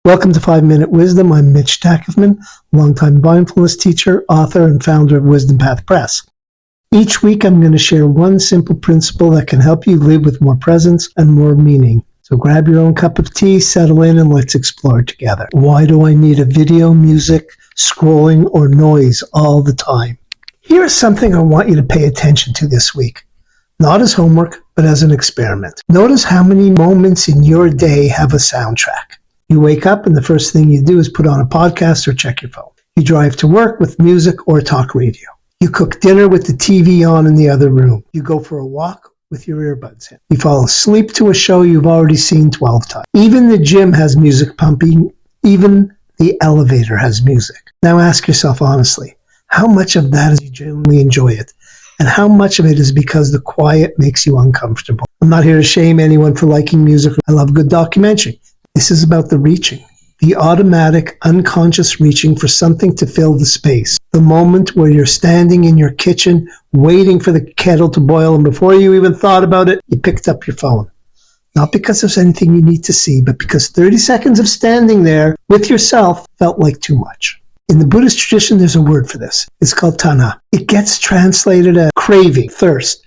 Welcome to 5-Minute Wisdom. I'm Mitch Tackefman, longtime mindfulness teacher, author, and founder of Wisdom Path Press. Each week, I'm going to share one simple principle that can help you live with more presence and more meaning. So grab your own cup of tea, settle in, and let's explore together. Why do I need a video, music, scrolling, or noise all the time? Here is something I want you to pay attention to this week. Not as homework, but as an experiment. Notice how many moments in your day have a soundtrack. You wake up and the first thing you do is put on a podcast or check your phone. You drive to work with music or talk radio. You cook dinner with the TV on in the other room. You go for a walk with your earbuds in. You fall asleep to a show you've already seen 12 times. Even the gym has music pumping. Even the elevator has music. Now ask yourself honestly, how much of that is you genuinely enjoy it? And how much of it is because the quiet makes you uncomfortable? I'm not here to shame anyone for liking music. I love good documentary. This is about the reaching, the automatic, unconscious reaching for something to fill the space. The moment where you're standing in your kitchen, waiting for the kettle to boil, and before you even thought about it, you picked up your phone. Not because there's anything you need to see, but because 30 seconds of standing there with yourself felt like too much. In the Buddhist tradition, there's a word for this. It's called tanha. It gets translated as craving, thirst.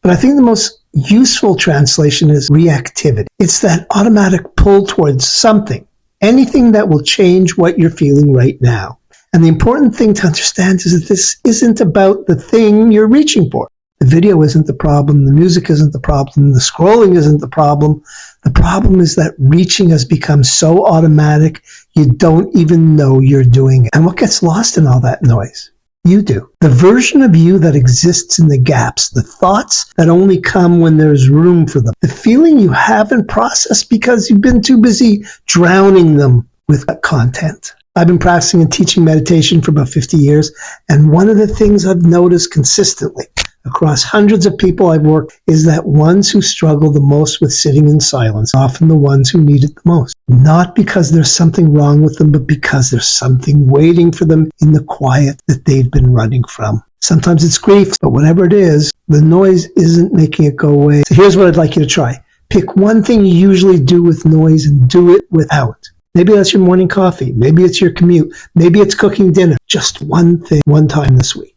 But I think the most useful translation is reactivity. It's that automatic pull towards something, anything that will change what you're feeling right now. And the important thing to understand is that this isn't about the thing you're reaching for. The video isn't the problem. The music isn't the problem. The scrolling isn't the problem. The problem is that reaching has become so automatic, you don't even know you're doing it. And what gets lost in all that noise? You do. The version of you that exists in the gaps, the thoughts that only come when there's room for them, the feeling you haven't processed because you've been too busy drowning them with content. I've been practicing and teaching meditation for about 50 years, and one of the things I've noticed consistently across hundreds of people I've worked is that ones who struggle the most with sitting in silence are often the ones who need it the most. Not because there's something wrong with them, but because there's something waiting for them in the quiet that they've been running from. Sometimes it's grief, but whatever it is, the noise isn't making it go away. So here's what I'd like you to try. Pick one thing you usually do with noise and do it without. Maybe that's your morning coffee. Maybe it's your commute. Maybe it's cooking dinner. Just one thing, one time this week.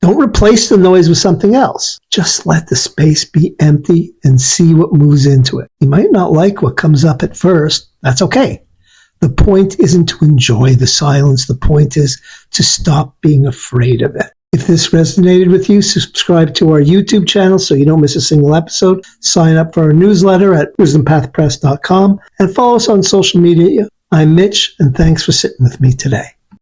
Don't replace the noise with something else. Just let the space be empty and see what moves into it. You might not like what comes up at first. That's okay. The point isn't to enjoy the silence. The point is to stop being afraid of it. If this resonated with you, subscribe to our YouTube channel so you don't miss a single episode. Sign up for our newsletter at wisdompathpress.com and follow us on social media. I'm Mitch, and thanks for sitting with me today.